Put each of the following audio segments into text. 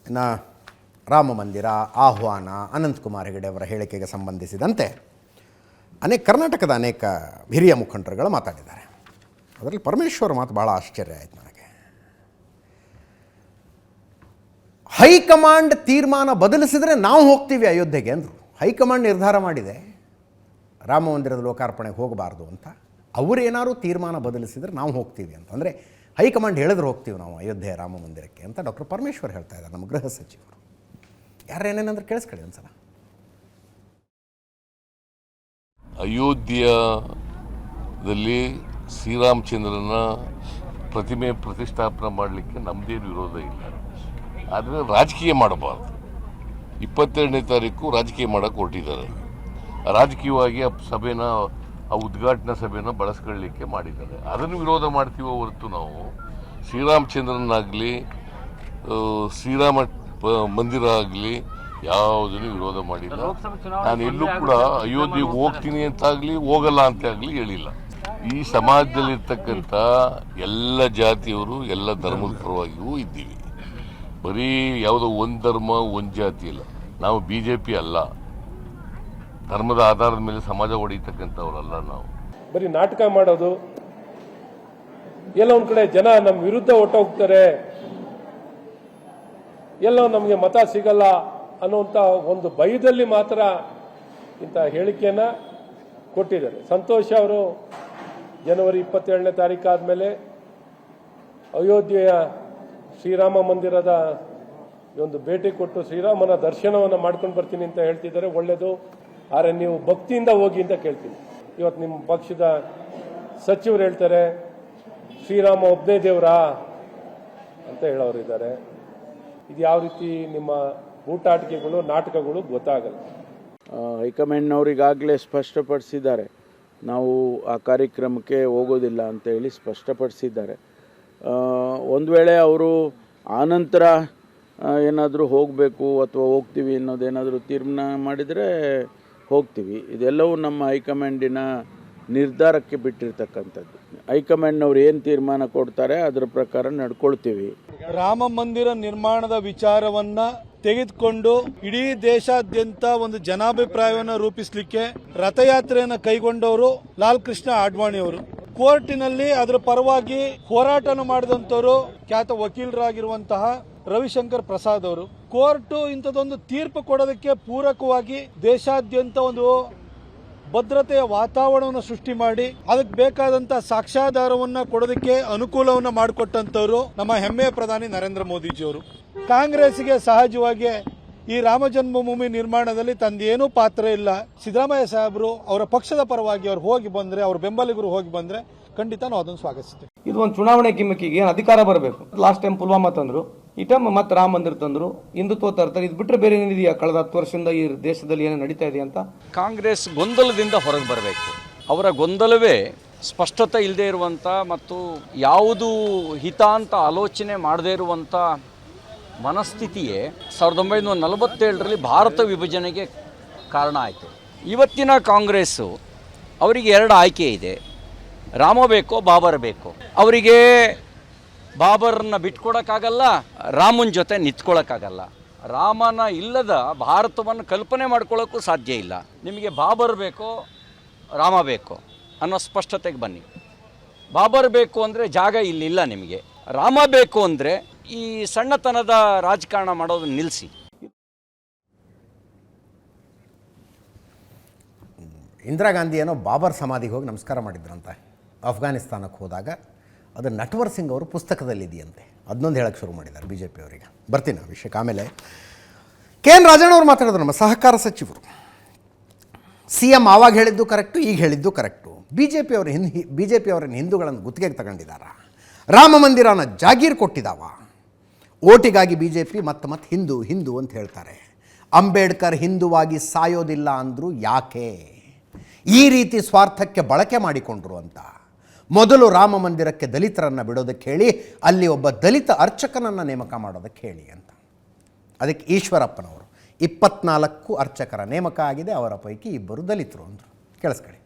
ಇನ್ನು ರಾಮ ಮಂದಿರ ಆಹ್ವಾನ ಅನಂತಕುಮಾರ್ ಹೆಗಡೆ ಅವರ ಹೇಳಿಕೆಗೆ ಸಂಬಂಧಿಸಿದಂತೆ ಕರ್ನಾಟಕದ ಅನೇಕ ಹಿರಿಯ ಮುಖಂಡರುಗಳು ಮಾತಾಡಿದ್ದಾರೆ. ಅದರಲ್ಲಿ ಪರಮೇಶ್ವರ್ ಮಾತು ಭಾಳ ಆಶ್ಚರ್ಯ ಆಯಿತು ನನಗೆ. ಹೈಕಮಾಂಡ್ ತೀರ್ಮಾನ ಬದಲಿಸಿದರೆ ನಾವು ಹೋಗ್ತೀವಿ ಅಯೋಧ್ಯೆಗೆ ಅಂದರು. ಹೈಕಮಾಂಡ್ ನಿರ್ಧಾರ ಮಾಡಿದೆ ರಾಮ ಮಂದಿರದ ಲೋಕಾರ್ಪಣೆಗೆ ಹೋಗಬಾರ್ದು ಅಂತ. ಅವರೇನಾದ್ರು ತೀರ್ಮಾನ ಬದಲಿಸಿದರೆ ನಾವು ಹೋಗ್ತೀವಿ ಅಂತ. ಅಂದರೆ ಹೈಕಮಾಂಡ್ ಹೇಳಿದ್ರೆ ಹೋಗ್ತೀವಿ ನಾವು ಅಯೋಧ್ಯೆ ರಾಮ ಮಂದಿರಕ್ಕೆ ಅಂತ ಡಾಕ್ಟರ್ ಪರಮೇಶ್ವರ್ ಹೇಳ್ತಾ ಇದ್ದಾರೆ, ನಮ್ಮ ಗೃಹ ಸಚಿವರು. ಯಾರೇನೇನಂದ್ರೆ ಕೇಳಿಸ್ಕೊಳ್ಳಿ ಒಂದ್ಸಲ. ಅಯೋಧ್ಯೆಯಲ್ಲಿ ಶ್ರೀರಾಮಚಂದ್ರನ ಪ್ರತಿಮೆ ಪ್ರತಿಷ್ಠಾಪನೆ ಮಾಡಲಿಕ್ಕೆ ನಮ್ಮದೇನು ವಿರೋಧ ಇಲ್ಲ. ಆದರೆ ರಾಜಕೀಯ ಮಾಡಬಾರ್ದು. 22ನೇ ತಾರೀಕು ರಾಜಕೀಯ ಮಾಡೋಕ್ಕೆ ಹೊರಟಿದ್ದಾರೆ. ರಾಜಕೀಯವಾಗಿ ಆ ಉದ್ಘಾಟನಾ ಸಭೆನ ಬಳಸ್ಕೊಳ್ಳಲಿಕ್ಕೆ ಮಾಡಿದ್ದಾರೆ. ಅದನ್ನು ವಿರೋಧ ಮಾಡ್ತೀವೋ ಹೊರತು ನಾವು ಶ್ರೀರಾಮಚಂದ್ರನಾಗಲಿ ಶ್ರೀರಾಮ ಮಂದಿರ ಆಗಲಿ ಯಾವುದನ್ನು ವಿರೋಧ ಮಾಡಿಲ್ಲ. ನಾನು ಎಲ್ಲೂ ಕೂಡ ಅಯೋಧ್ಯೆಗೆ ಹೋಗ್ತೀನಿ ಅಂತಾಗಲಿ ಹೋಗಲ್ಲ ಅಂತ ಆಗಲಿ ಹೇಳಿಲ್ಲ. ಈ ಸಮಾಜದಲ್ಲಿರ್ತಕ್ಕಂಥ ಎಲ್ಲ ಜಾತಿಯವರು ಎಲ್ಲ ಧರ್ಮದ ಪರವಾಗಿಯೂ ಇದ್ದೀವಿ. ಬರೀ ಯಾವುದೋ ಒಂದು ಧರ್ಮ ಒಂದು ಜಾತಿ ಇಲ್ಲ. ನಾವು BJP ಅಲ್ಲ, ಧರ್ಮದ ಆಧಾರದ ಮೇಲೆ ಸಮಾಜ ಹೊಡೆಯತಕ್ಕಂಥವ್ರಲ್ಲ. ನಾವು ಬರೀ ನಾಟಕ ಮಾಡೋದು, ಎಲ್ಲ ಒಂದ್ ಕಡೆ ಜನ ನಮ್ಮ ವಿರುದ್ಧ ಹೊಟ್ಟೋಗ್ತಾರೆ, ಎಲ್ಲೋ ನಮಗೆ ಮತ ಸಿಗಲ್ಲ ಅನ್ನುವಂಥ ಒಂದು ಭಯದಲ್ಲಿ ಮಾತ್ರ ಇಂಥ ಹೇಳಿಕೆಯನ್ನ ಕೊಟ್ಟಿದ್ದಾರೆ. ಸಂತೋಷ್ ಅವರು ಜನವರಿ 27ನೇ ತಾರೀಕು ಆದಮೇಲೆ ಅಯೋಧ್ಯೆಯ ಶ್ರೀರಾಮ ಮಂದಿರದ ಒಂದು ಭೇಟಿ ಕೊಟ್ಟು ಶ್ರೀರಾಮನ ದರ್ಶನವನ್ನು ಮಾಡ್ಕೊಂಡು ಬರ್ತೀನಿ ಅಂತ ಹೇಳ್ತಿದ್ದಾರೆ. ಒಳ್ಳೆಯದು. ಆದರೆ ನೀವು ಭಕ್ತಿಯಿಂದ ಹೋಗಿ ಅಂತ ಕೇಳ್ತೀನಿ. ಇವತ್ತು ನಿಮ್ಮ ಪಕ್ಷದ ಸಚಿವರು ಹೇಳ್ತಾರೆ ಶ್ರೀರಾಮ ಒಬ್ಬನೇ ದೇವರಾ ಅಂತ ಹೇಳೋರಿದ್ದಾರೆ. ಇದು ಯಾವ ರೀತಿ ನಿಮ್ಮ ಊಟಾಟಿಕೆಗಳು ನಾಟಕಗಳು ಗೊತ್ತಾಗಲ್ಲ. ಹೈಕಮಾಂಡ್ನವರಿಗಾಗಲೇ ಸ್ಪಷ್ಟಪಡಿಸಿದ್ದಾರೆ, ನಾವು ಆ ಕಾರ್ಯಕ್ರಮಕ್ಕೆ ಹೋಗೋದಿಲ್ಲ ಅಂತ ಹೇಳಿ ಸ್ಪಷ್ಟಪಡಿಸಿದ್ದಾರೆ. ಒಂದು ವೇಳೆ ಅವರು ಆನಂತರ ಏನಾದರೂ ಹೋಗಬೇಕು ಅಥವಾ ಹೋಗ್ತೀವಿ ಅನ್ನೋದೇನಾದರೂ ತೀರ್ಮಾನ ಮಾಡಿದರೆ ಹೋಗ್ತೀವಿ. ಇದೆಲ್ಲವೂ ನಮ್ಮ ಹೈಕಮಾಂಡಿನ ನಿರ್ಧಾರಕ್ಕೆ ಬಿಟ್ಟಿರ್ತಕ್ಕಂಥದ್ದು. ಹೈಕಮಾಂಡ್ನವ್ರು ಏನು ತೀರ್ಮಾನ ಕೊಡ್ತಾರೆ ಅದರ ಪ್ರಕಾರ ನಡ್ಕೊಳ್ತೀವಿ. ರಾಮ ಮಂದಿರ ನಿರ್ಮಾಣದ ವಿಚಾರವನ್ನ ತೆಗೆದುಕೊಂಡು ಇಡೀ ದೇಶಾದ್ಯಂತ ಒಂದು ಜನಾಭಿಪ್ರಾಯವನ್ನು ರೂಪಿಸಲಿಕ್ಕೆ ರಥಯಾತ್ರೆಯನ್ನು ಕೈಗೊಂಡವರು ಲಾಲ್ ಕೃಷ್ಣ ಅಡ್ವಾಣಿ ಅವರು. ಕೋರ್ಟಿನಲ್ಲಿ ಅದರ ಪರವಾಗಿ ಹೋರಾಟವನ್ನು ಮಾಡಿದಂಥವರು ಖ್ಯಾತ ವಕೀಲರಾಗಿರುವಂತಹ ರವಿಶಂಕರ್ ಪ್ರಸಾದ್ ಅವರು. ಕೋರ್ಟ್ ಇಂಥದ್ದೊಂದು ತೀರ್ಪು ಕೊಡೋದಕ್ಕೆ ಪೂರಕವಾಗಿ ದೇಶಾದ್ಯಂತ ಒಂದು ಭದ್ರತೆಯ ವಾತಾವರಣವನ್ನು ಸೃಷ್ಟಿ ಮಾಡಿ ಅದಕ್ಕೆ ಬೇಕಾದಂತ ಸಾಕ್ಷ್ಯಾಧಾರವನ್ನ ಕೊಡೋದಕ್ಕೆ ಅನುಕೂಲವನ್ನ ಮಾಡಿಕೊಟ್ಟಂತವರು ನಮ್ಮ ಹೆಮ್ಮೆಯ ಪ್ರಧಾನಿ ನರೇಂದ್ರ ಮೋದಿಜಿಯವರು. ಕಾಂಗ್ರೆಸ್ಗೆ ಸಹಜವಾಗಿ ಈ ರಾಮ ಜನ್ಮಭೂಮಿ ನಿರ್ಮಾಣದಲ್ಲಿ ತಂದೇನೂ ಪಾತ್ರ ಇಲ್ಲ. ಸಿದ್ದರಾಮಯ್ಯ ಸಾಹೇಬರು ಅವರ ಪಕ್ಷದ ಪರವಾಗಿ ಅವ್ರು ಹೋಗಿ ಬಂದ್ರೆ, ಅವ್ರ ಬೆಂಬಲಿಗರು ಹೋಗಿ ಬಂದ್ರೆ ಖಂಡಿತ ನಾವು ಅದನ್ನು ಸ್ವಾಗತಿಸ್ತೇವೆ. ಇದು ಒಂದು ಚುನಾವಣೆ ಗಿಮ್ಮಿಕ್ಕಿಗೆ ಏನು ಅಧಿಕಾರ ಬರಬೇಕು. ಲಾಸ್ಟ್ ಟೈಮ್ ಪುಲ್ವಾಮಾ ತಂದ್ರು, ಈ ಟೈಮ್ ಮತ್ತೆ ರಾಮ ಮಂದಿರ ತಂದ್ರು, ಹಿಂದುತ್ವ ತರ್ತಾರೆ. ಇದು ಬಿಟ್ಟರೆ ಬೇರೆ ಏನಿದೆಯಾ? ಕಳೆದ 10 ವರ್ಷದಿಂದ ಈ ದೇಶದಲ್ಲಿ ಏನು ನಡೀತಾ ಇದೆ ಅಂತ ಕಾಂಗ್ರೆಸ್ ಗೊಂದಲದಿಂದ ಹೊರಗೆ ಬರಬೇಕು. ಅವರ ಗೊಂದಲವೇ ಸ್ಪಷ್ಟತೆ ಇಲ್ಲದೆ ಇರುವಂಥ ಮತ್ತು ಯಾವುದು ಹಿತ ಅಂತ ಆಲೋಚನೆ ಮಾಡದೇ ಇರುವಂಥ ಮನಸ್ಥಿತಿಯೇ 1947ರಲ್ಲಿ ಭಾರತ ವಿಭಜನೆಗೆ ಕಾರಣ ಆಯಿತು. ಇವತ್ತಿನ ಕಾಂಗ್ರೆಸ್ಸು ಅವರಿಗೆ 2 ಆಯ್ಕೆ ಇದೆ, ರಾಮ ಬೇಕೋ ಬಾಬರ್ ಬೇಕೋ. ಅವರಿಗೆ ಬಾಬರ್ನ ಬಿಟ್ಕೊಡೋಕ್ಕಾಗಲ್ಲ, ರಾಮನ ಜೊತೆ ನಿಂತ್ಕೊಳ್ಳೋಕ್ಕಾಗಲ್ಲ. ರಾಮನ ಇಲ್ಲದ ಭಾರತವನ್ನು ಕಲ್ಪನೆ ಮಾಡ್ಕೊಳ್ಳೋಕ್ಕೂ ಸಾಧ್ಯ ಇಲ್ಲ. ನಿಮಗೆ ಬಾಬರ್ ಬೇಕೋ ರಾಮ ಬೇಕೋ ಅನ್ನೋ ಸ್ಪಷ್ಟತೆಗೆ ಬನ್ನಿ. ಬಾಬರ್ ಬೇಕು ಅಂದರೆ ಜಾಗ ಇಲ್ಲಿಲ್ಲ ನಿಮಗೆ. ರಾಮ ಬೇಕು ಅಂದರೆ ಈ ಸಣ್ಣತನದ ರಾಜಕಾರಣ ಮಾಡೋದನ್ನ ನಿಲ್ಲಿಸಿ. ಇಂದಿರಾ ಗಾಂಧಿ ಏನೋ ಬಾಬರ್ ಸಮಾಧಿಗೆ ಹೋಗಿ ನಮಸ್ಕಾರ ಮಾಡಿದ್ರಂತ ಅಫ್ಘಾನಿಸ್ತಾನಕ್ಕೆ ಹೋದಾಗ. ಅದು ನಟ್ವರ್ ಸಿಂಗ್ ಅವರು ಪುಸ್ತಕದಲ್ಲಿದೆಯಂತೆ. ಅದನ್ನೊಂದು ಹೇಳಕ್ಕೆ ಶುರು ಮಾಡಿದ್ದಾರೆ BJP ಅವರಿಗೆ. ಬರ್ತೀನಿ ಆ ವಿಷಯಕ್ಕೆ ಆಮೇಲೆ. KN ರಾಜಣ್ಣ ಅವರು ಮಾತಾಡಿದ್ರು, ನಮ್ಮ ಸಹಕಾರ ಸಚಿವರು. CM ಆವಾಗ ಹೇಳಿದ್ದು ಕರೆಕ್ಟು, ಈಗ ಹೇಳಿದ್ದು ಕರೆಕ್ಟು. BJP ಅವರನ್ನು ಹಿಂದೂಗಳನ್ನು ಗುತ್ತಿಗೆಗೆ ತಗೊಂಡಿದ್ದಾರ? ರಾಮ ಮಂದಿರನ ಜಾಗೀರ್ ಕೊಟ್ಟಿದ್ದಾವ? ಓಟಿಗಾಗಿ BJP ಮತ್ತೆ ಹಿಂದೂ ಹಿಂದೂ ಅಂತ ಹೇಳ್ತಾರೆ. ಅಂಬೇಡ್ಕರ್ ಹಿಂದುವಾಗಿ ಸಾಯೋದಿಲ್ಲ ಅಂದರು ಯಾಕೆ? ಈ ರೀತಿ ಸ್ವಾರ್ಥಕ್ಕೆ ಬಳಕೆ ಮಾಡಿಕೊಂಡ್ರು ಅಂತ. ಮೊದಲು ರಾಮ ಮಂದಿರಕ್ಕೆ ದಲಿತರನ್ನು ಬಿಡೋದಕ್ಕೆ ಹೇಳಿ, ಅಲ್ಲಿ ಒಬ್ಬ ದಲಿತ ಅರ್ಚಕನನ್ನು ನೇಮಕ ಮಾಡೋದಕ್ಕೆ ಹೇಳಿ ಅಂತ. ಅದಕ್ಕೆ ಈಶ್ವರಪ್ಪನವರು 24 ಅರ್ಚಕರ ನೇಮಕ ಆಗಿದೆ, ಅವರ ಪೈಕಿ 2 ದಲಿತರು ಅಂದರು. ಕೇಳಿಸ್ಕೊಳ್ಳಿ.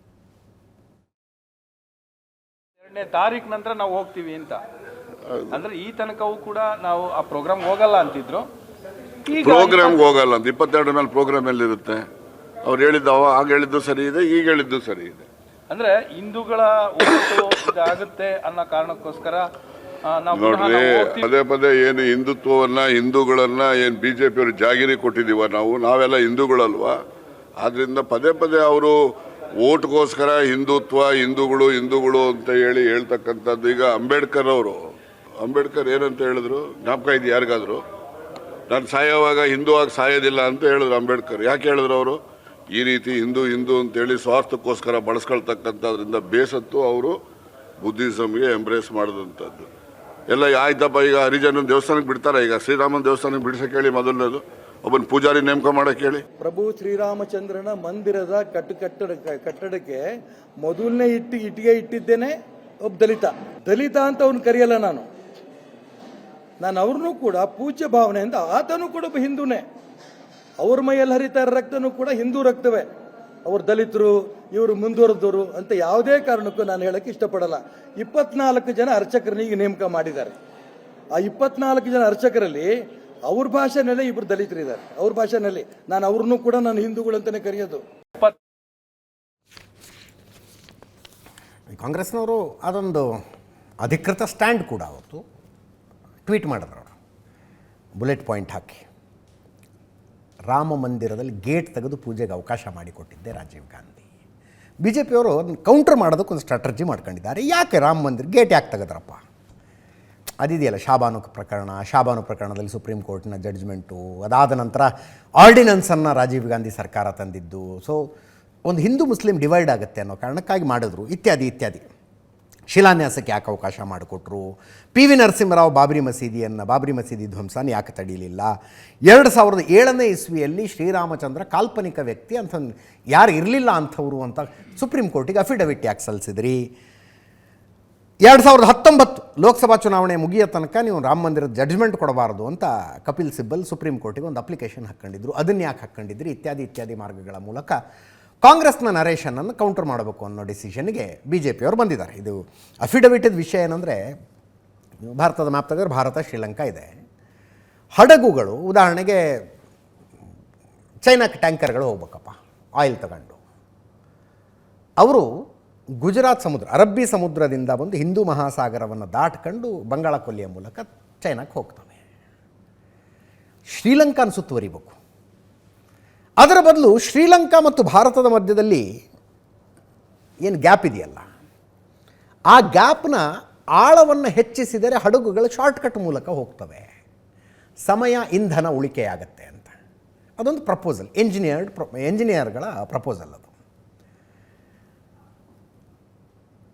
2ನೇ ತಾರೀಕು ನಂತರ ನಾವು ಹೋಗ್ತೀವಿ ಅಂತ. ಅಂದರೆ ಈ ತನಕವೂ ಕೂಡ ನಾವು ಆ ಪ್ರೋಗ್ರಾಮ್ ಹೋಗಲ್ಲ ಅಂತಿದ್ರು. ಈಗ ಪ್ರೋಗ್ರಾಮ್ಗೆ ಹೋಗಲ್ಲ ಅಂತ 22 ಮೇಲೆ ಪ್ರೋಗ್ರಾಮ್ ಎಲ್ಲಿರುತ್ತೆ? ಅವ್ರು ಹೇಳಿದ್ದು ಆಗ ಹೇಳಿದ್ದು ಸರಿ ಇದೆ, ಈಗ ಹೇಳಿದ್ದು ಸರಿ ಇದೆ. ಅಂದ್ರೆ ಹಿಂದೂಗಳ ಓಟು ಇದಾಗುತ್ತೆ ಅನ್ನೋ ಕಾರಣಕ್ಕೋಸ್ಕರ ನಾವು ನೋಡ್ರಿ, ಪದೇ ಪದೇ ಏನು ಹಿಂದುತ್ವವನ್ನ, ಹಿಂದೂಗಳನ್ನ ಏನು ಬಿಜೆಪಿ ಅವರು ಜಾಗಿರಿ ಕೊಟ್ಟಿದೀವ ನಾವೆಲ್ಲ ಹಿಂದೂಗಳಲ್ವಾ? ಆದ್ರಿಂದ ಪದೇ ಪದೇ ಅವರು ಓಟ್ಗೋಸ್ಕರ ಹಿಂದುತ್ವ, ಹಿಂದೂಗಳು ಅಂತ ಹೇಳ್ತಕ್ಕಂಥದ್ದು. ಈಗ ಅಂಬೇಡ್ಕರ್ ಏನಂತ ಹೇಳಿದ್ರು ಜ್ಞಾಪಕ ಇದೆ ಯಾರಿಗಾದ್ರು? ನಾನು ಸಾಯೋವಾಗ ಹಿಂದೂ ಆಗಿ ಸಾಯೋದಿಲ್ಲ ಅಂತ ಹೇಳಿದ್ರು ಅಂಬೇಡ್ಕರ್. ಯಾಕೆ ಹೇಳಿದ್ರು ಅವರು? ಈ ರೀತಿ ಹಿಂದೂ ಅಂತೇಳಿ ಸ್ವಾರ್ಥಕ್ಕೋಸ್ಕರ ಬಳಸ್ಕೊಳ್ತಕ್ಕಂಥದ್ರಿಂದ ಬೇಸತ್ತು ಅವರು ಬುದ್ಧಿಸಮ್ಗೆ ಎಂಬ್ರೇಸ್ ಮಾಡಿದಂಥದ್ದು ಎಲ್ಲ ಆಯ್ತಪ್ಪ. ಈಗ ಹರಿಜನ ದೇವಸ್ಥಾನಕ್ಕೆ ಬಿಡ್ತಾರೆ, ಈಗ ಶ್ರೀರಾಮನ ದೇವಸ್ಥಾನಕ್ಕೆ ಬಿಡಿಸಕ್ಕೆ ಹೇಳಿ, ಮೊದಲನೇದು ಒಬ್ಬನ ಪೂಜಾರಿ ನೇಮಕ ಮಾಡಕ್ಕೆ ಹೇಳಿ. ಪ್ರಭು ಶ್ರೀರಾಮಚಂದ್ರನ ಮಂದಿರದ ಕಟ್ಟಡಕ್ಕೆ ಮೊದಲನೇ ಇಟ್ಟಿಗೆ ಇಟ್ಟಿದ್ದೇನೆ ಒಬ್ಬ ದಲಿತ ಅಂತ ಅವ್ನು ಕರೆಯಲ್ಲ ನಾನು ಅವ್ರನ್ನೂ ಕೂಡ ಪೂಜ್ಯ ಭಾವನೆಯಿಂದ, ಆತನೂ ಕೂಡ ಒಬ್ಬ ಹಿಂದೂನೇ. ಅವ್ರ ಮೈಯಲ್ಲಿ ಹರಿತಾ ಇರೋ ರಕ್ತನೂ ಕೂಡ ಹಿಂದೂ ರಕ್ತವೇ. ಅವ್ರು ದಲಿತರು, ಇವರು ಮುಂದುವರೆದವರು ಅಂತ ಯಾವುದೇ ಕಾರಣಕ್ಕೂ ನಾನು ಹೇಳಕ್ಕೆ ಇಷ್ಟಪಡಲ್ಲ. 24 ಜನ ಅರ್ಚಕರನ್ನ ಈಗ ನೇಮಕ ಮಾಡಿದ್ದಾರೆ. ಆ 24 ಜನ ಅರ್ಚಕರಲ್ಲಿ ಅವ್ರ ಭಾಷೆನಲ್ಲೇ 2 ದಲಿತರಿದ್ದಾರೆ. ಅವ್ರ ಭಾಷೆನಲ್ಲಿ ನಾನು ಅವ್ರನ್ನೂ ಕೂಡ ನಾನು ಹಿಂದೂಗಳು ಅಂತಾನೆ ಕರೆಯೋದು. ಕಾಂಗ್ರೆಸ್ನವರು ಅದೊಂದು ಅಧಿಕೃತ ಸ್ಟ್ಯಾಂಡ್ ಕೂಡ ಅವತ್ತು ಟ್ವೀಟ್ ಮಾಡಿದ್ರು ಅವರು, ಬುಲೆಟ್ ಪಾಯಿಂಟ್ ಹಾಕಿ. ರಾಮ ಮಂದಿರದಲ್ಲಿ ಗೇಟ್ ತೆಗೆದು ಪೂಜೆಗೆ ಅವಕಾಶ ಮಾಡಿಕೊಟ್ಟಿದ್ದೆ ರಾಜೀವ್ ಗಾಂಧಿ. ಬಿ ಜೆ ಪಿಯವರು ಕೌಂಟರ್ ಮಾಡೋದಕ್ಕೆ ಒಂದು ಸ್ಟ್ರಾಟಜಿ ಮಾಡ್ಕೊಂಡಿದ್ದಾರೆ. ಯಾಕೆ ರಾಮ ಮಂದಿರ ಗೇಟ್ ಯಾಕೆ ತೆಗೆದ್ರಪ್ಪ? ಅದಿದೆಯಲ್ಲ ಶಾಬಾನು ಪ್ರಕರಣದಲ್ಲಿ ಸುಪ್ರೀಂ ಕೋರ್ಟ್ನ ಜಡ್ಜ್ಮೆಂಟು, ಅದಾದ ನಂತರ ಆರ್ಡಿನೆನ್ಸನ್ನು ರಾಜೀವ್ ಗಾಂಧಿ ಸರ್ಕಾರ ತಂದಿದ್ದು. ಸೊ ಒಂದು ಹಿಂದೂ ಮುಸ್ಲಿಂ ಡಿವೈಡ್ ಆಗುತ್ತೆ ಅನ್ನೋ ಕಾರಣಕ್ಕಾಗಿ ಮಾಡಿದ್ರು, ಇತ್ಯಾದಿ. ಶಿಲಾನ್ಯಾಸಕ್ಕೆ ಯಾಕೆ ಅವಕಾಶ ಮಾಡಿಕೊಟ್ರು? ಪಿ ವಿ ನರಸಿಂಹರಾವ್ ಬಾಬ್ರಿ ಮಸೀದಿ ಧ್ವಂಸನ ಯಾಕೆ ತಡೀಲಿಲ್ಲ? 2007ನೇ ಇಸ್ವಿಯಲ್ಲಿ ಶ್ರೀರಾಮಚಂದ್ರ ಕಾಲ್ಪನಿಕ ವ್ಯಕ್ತಿ ಅಂತ ಯಾರು ಇರಲಿಲ್ಲ ಅಂಥವ್ರು ಅಂತ ಸುಪ್ರೀಂ ಕೋರ್ಟಿಗೆ ಅಫಿಡವಿಟ್ ಯಾಕೆ ಸಲ್ಲಿಸಿದ್ರಿ? 2019 ಲೋಕಸಭಾ ಚುನಾವಣೆ ಮುಗಿಯೋ ತನಕ ನೀವು ರಾಮ ಮಂದಿರದ ಜಡ್ಜ್ಮೆಂಟ್ ಕೊಡಬಾರ್ದು ಅಂತ ಕಪಿಲ್ ಸಿಬ್ಬಲ್ ಸುಪ್ರೀಂ ಕೋರ್ಟಿಗೆ ಒಂದು ಅಪ್ಲಿಕೇಶನ್ ಹಾಕ್ಕೊಂಡಿದ್ರು. ಅದನ್ನು ಯಾಕೆ ಹಾಕ್ಕೊಂಡಿದ್ರಿ? ಇತ್ಯಾದಿ ಮಾರ್ಗಗಳ ಮೂಲಕ ಕಾಂಗ್ರೆಸ್ನ ನರೇಷನನ್ನು ಕೌಂಟರ್ ಮಾಡಬೇಕು ಅನ್ನೋ ಡಿಸಿಷನ್ಗೆ ಬಿ ಜೆ ಪಿಯವರು ಬಂದಿದ್ದಾರೆ. ಇದು ಅಫಿಡವಿಟದ ವಿಷಯ ಏನಂದರೆ, ಭಾರತದ ಮ್ಯಾಪ್ ತೆಗೆದ್ರೆ ಭಾರತ ಶ್ರೀಲಂಕಾ ಇದೆ. ಹಡಗುಗಳು ಉದಾಹರಣೆಗೆ ಚೈನಾಕ್ಕೆ ಟ್ಯಾಂಕರ್ಗಳು ಹೋಗ್ಬೇಕಪ್ಪ ಆಯಿಲ್ ತಗೊಂಡು, ಅವರು ಗುಜರಾತ್ ಸಮುದ್ರ, ಅರಬ್ಬಿ ಸಮುದ್ರದಿಂದ ಬಂದು ಹಿಂದೂ ಮಹಾಸಾಗರವನ್ನು ದಾಟ್ಕೊಂಡು ಬಂಗಾಳ ಕೊಲ್ಲಿಯ ಮೂಲಕ ಚೈನಾಕ್ಕೆ ಹೋಗ್ತವೆ. ಶ್ರೀಲಂಕಾನ ಸುತ್ತುವರಿಬೇಕು. ಅದರ ಬದಲು ಶ್ರೀಲಂಕಾ ಮತ್ತು ಭಾರತದ ಮಧ್ಯದಲ್ಲಿ ಏನು ಗ್ಯಾಪ್ ಇದೆಯಲ್ಲ, ಆ ಗ್ಯಾಪ್ನ ಆಳವನ್ನು ಹೆಚ್ಚಿಸಿದರೆ ಹಡಗುಗಳು ಶಾರ್ಟ್ಕಟ್ ಮೂಲಕ ಹೋಗ್ತವೆ, ಸಮಯ ಇಂಧನ ಉಳಿಕೆಯಾಗತ್ತೆ ಅಂತ. ಅದೊಂದು ಪ್ರಪೋಸಲ್, ಎಂಜಿನಿಯರ್ಗಳ ಪ್ರಪೋಸಲ್ ಅದು.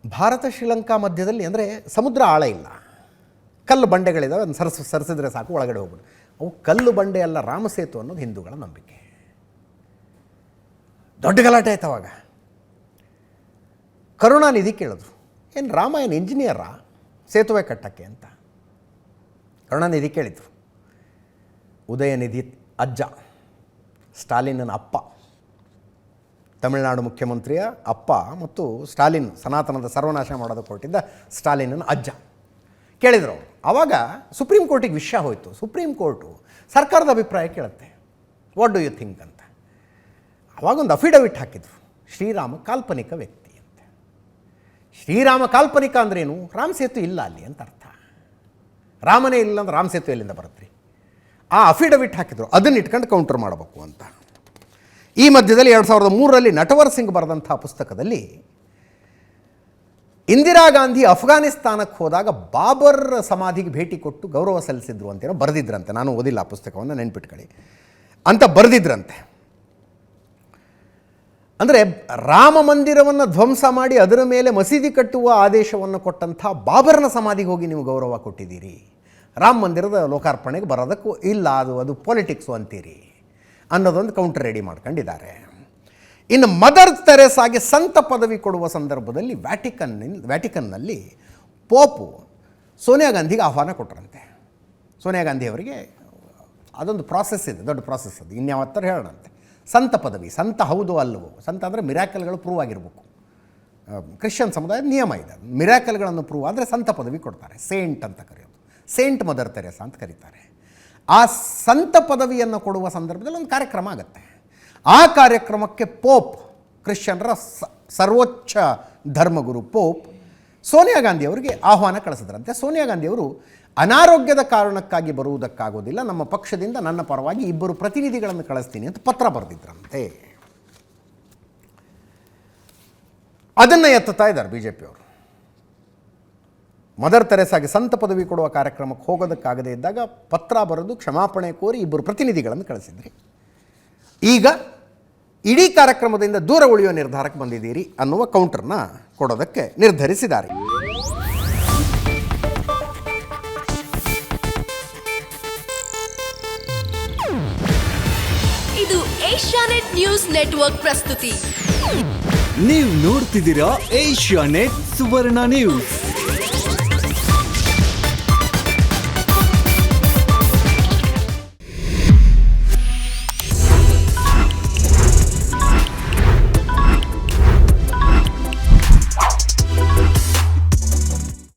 ಭಾರತ ಶ್ರೀಲಂಕಾ ಮಧ್ಯದಲ್ಲಿ ಅಂದರೆ ಸಮುದ್ರ ಆಳ ಇಲ್ಲ, ಕಲ್ಲು ಬಂಡೆಗಳಿದ್ದಾವೆ, ಅದನ್ನು ಸರಿಸಿದ್ರೆ ಸಾಕು ಒಳಗಡೆ ಹೋಗ್ಬೋದು. ಅವು ಕಲ್ಲು ಬಂಡೆ ಅಲ್ಲ, ರಾಮಸೇತು ಅನ್ನೋದು ಹಿಂದೂಗಳ ನಂಬಿಕೆ. ದೊಡ್ಡ ಗಲಾಟೆ ಆಯ್ತು ಅವಾಗ. ಕರುಣಾನಿಧಿ ಕೇಳಿದ್ರು, ಏನು ರಾಮಾಯಣ ಇಂಜಿನಿಯರಾ ಸೇತುವೆ ಕಟ್ಟಕ್ಕೆ ಅಂತ? ಕರುಣಾನಿಧಿ ಕೇಳಿದ್ರು. ಉದಯನಿಧಿ ಅಜ್ಜ, ಸ್ಟಾಲಿನ್ನ ಅಪ್ಪ, ತಮಿಳುನಾಡು ಮುಖ್ಯಮಂತ್ರಿಯ ಅಪ್ಪ ಮತ್ತು ಸ್ಟಾಲಿನ್ ಸನಾತನದ ಸರ್ವನಾಶ ಮಾಡೋದಕ್ಕೆ ಹೊರಟಿದ್ದ ಸ್ಟಾಲಿನ್ನ ಅಜ್ಜ ಕೇಳಿದ್ರು ಅವರು. ಆವಾಗ ಸುಪ್ರೀಂ ಕೋರ್ಟಿಗೆ ವಿಷಯ ಹೋಯಿತು. ಸುಪ್ರೀಂ ಕೋರ್ಟು ಸರ್ಕಾರದ ಅಭಿಪ್ರಾಯ ಕೇಳುತ್ತೆ, ವಾಟ್ ಡು ಯು ಥಿಂಕ್ ಅಂತ. ಅವಾಗೊಂದು ಅಫಿಡವಿಟ್ ಹಾಕಿದ್ರು, ಶ್ರೀರಾಮ ಕಾಲ್ಪನಿಕ ವ್ಯಕ್ತಿ ಅಂತ. ಶ್ರೀರಾಮ ಕಾಲ್ಪನಿಕ ಅಂದ್ರೇನು? ರಾಮ ಸೇತು ಇಲ್ಲ ಅಲ್ಲಿ ಅಂತ ಅರ್ಥ. ರಾಮನೇ ಇಲ್ಲ ಅಂದ್ರೆ ರಾಮ ಸೇತು ಎಲ್ಲಿಂದ ಬರುತ್ತೆ? ಆ ಅಫಿಡವಿಟ್ ಹಾಕಿದ್ರು, ಅದನ್ನು ಇಟ್ಕೊಂಡು ಕೌಂಟರ್ ಮಾಡಬೇಕು ಅಂತ. ಈ ಮಧ್ಯದಲ್ಲಿ 2003ರಲ್ಲಿ ನಟವರ್ ಸಿಂಗ್ ಬರೆದಂಥ ಪುಸ್ತಕದಲ್ಲಿ ಇಂದಿರಾ ಗಾಂಧಿ ಅಫ್ಘಾನಿಸ್ತಾನಕ್ಕೆ ಹೋದಾಗ ಬಾಬರ್ ಸಮಾಧಿಗೆ ಭೇಟಿ ಕೊಟ್ಟು ಗೌರವ ಸಲ್ಲಿಸಿದ್ರು ಅಂತೇನೋ ಬರೆದಿದ್ರಂತೆ. ನಾನು ಓದಿಲ್ಲ ಆ ಪುಸ್ತಕವನ್ನು, ನೆನ್ಪಿಟ್ಕೊಳ್ಳಿ ಅಂತ ಬರೆದಿದ್ರಂತೆ. ಅಂದರೆ ರಾಮ ಮಂದಿರವನ್ನು ಧ್ವಂಸ ಮಾಡಿ ಅದರ ಮೇಲೆ ಮಸೀದಿ ಕಟ್ಟುವ ಆದೇಶವನ್ನು ಕೊಟ್ಟಂಥ ಬಾಬರ್ನ ಸಮಾಧಿಗೆ ಹೋಗಿ ನೀವು ಗೌರವ ಕೊಟ್ಟಿದ್ದೀರಿ, ರಾಮ ಮಂದಿರದ ಲೋಕಾರ್ಪಣೆಗೆ ಬರೋದಕ್ಕೂ ಇಲ್ಲ, ಅದು ಪೊಲಿಟಿಕ್ಸು ಅಂತೀರಿ ಅನ್ನೋದೊಂದು ಕೌಂಟರ್ ರೆಡಿ ಮಾಡ್ಕೊಂಡಿದ್ದಾರೆ. ಇನ್ನು ಮದರ್ ತೆರೇಸಾಗೆ ಸಂತ ಪದವಿ ಕೊಡುವ ಸಂದರ್ಭದಲ್ಲಿ ವ್ಯಾಟಿಕನ್ನಲ್ಲಿ ಪೋಪು ಸೋನಿಯಾ ಗಾಂಧಿಗೆ ಆಹ್ವಾನ ಕೊಟ್ಟರಂತೆ. ಸೋನಿಯಾ ಗಾಂಧಿ ಅವರಿಗೆ ಅದೊಂದು ಪ್ರಾಸೆಸ್ ಇದೆ, ದೊಡ್ಡ ಪ್ರಾಸೆಸ್ ಅದು, ಇನ್ಯಾವತ್ತರ ಹೇಳೋಣಂತೆ. ಸಂತ ಪದವಿ, ಸಂತ ಹೌದು ಅಲ್ಲವೋ, ಸಂತ ಅಂದರೆ ಮಿರಾಕಲ್ಗಳು ಪ್ರೂವ್ ಆಗಿರಬೇಕು. ಕ್ರಿಶ್ಚಿಯನ್ ಸಮುದಾಯದ ನಿಯಮ ಇದೆ, ಮಿರಾಕಲ್ಗಳನ್ನು ಪ್ರೂವ್ ಆದರೆ ಸಂತ ಪದವಿ ಕೊಡ್ತಾರೆ, ಸೇಂಟ್ ಅಂತ ಕರೆಯೋದು. ಸೇಂಟ್ ಮದರ್ ತೆರೇಸಾ ಅಂತ ಕರೀತಾರೆ. ಆ ಸಂತ ಪದವಿಯನ್ನು ಕೊಡುವ ಸಂದರ್ಭದಲ್ಲಿ ಒಂದು ಕಾರ್ಯಕ್ರಮ ಆಗುತ್ತೆ. ಆ ಕಾರ್ಯಕ್ರಮಕ್ಕೆ ಪೋಪ್, ಕ್ರಿಶ್ಚಿಯನ್ರ ಸರ್ವೋಚ್ಚ ಧರ್ಮಗುರು ಪೋಪ್ ಸೋನಿಯಾ ಗಾಂಧಿಯವರಿಗೆ ಆಹ್ವಾನ ಕಳಿಸಿದ್ರಂತೆ. ಸೋನಿಯಾ ಗಾಂಧಿಯವರು ಅನಾರೋಗ್ಯದ ಕಾರಣಕ್ಕಾಗಿ ಬರುವುದಕ್ಕಾಗೋದಿಲ್ಲ, ನಮ್ಮ ಪಕ್ಷದಿಂದ ನನ್ನ ಪರವಾಗಿ 2 ಪ್ರತಿನಿಧಿಗಳನ್ನು ಕಳಿಸ್ತೀನಿ ಅಂತ ಪತ್ರ ಬರೆದಿದ್ರಂತೆ. ಅದನ್ನು ಎತ್ತುತ್ತಾ ಇದ್ದಾರೆ ಬಿ ಜೆ ಪಿಯವರು. ಮದರ್ ತೆರೇಸಾಗೆ ಸಂತ ಪದವಿ ಕೊಡುವ ಕಾರ್ಯಕ್ರಮಕ್ಕೆ ಹೋಗೋದಕ್ಕಾಗದೇ ಇದ್ದಾಗ ಪತ್ರ ಬರೆದು ಕ್ಷಮಾಪಣೆ ಕೋರಿ 2 ಪ್ರತಿನಿಧಿಗಳನ್ನು ಕಳಿಸಿದ್ರಿ. ಈಗ ಇಡೀ ಕಾರ್ಯಕ್ರಮದಿಂದ ದೂರ ಉಳಿಯುವ ನಿರ್ಧಾರಕ್ಕೆ ಬಂದಿದ್ದೀರಿ ಅನ್ನುವ ಕೌಂಟರ್ನ ಕೊಡೋದಕ್ಕೆ ನಿರ್ಧರಿಸಿದ್ದಾರೆ. ಇದು ಏಷ್ಯಾನೆಟ್ ನ್ಯೂಸ್ ನೆಟ್ವರ್ಕ್ ಪ್ರಸ್ತುತಿ. ನೀವು ನೋಡ್ತಿದ್ದೀರಾ ಏಷ್ಯಾನೆಟ್ ಸುವರ್ಣ ನ್ಯೂಸ್.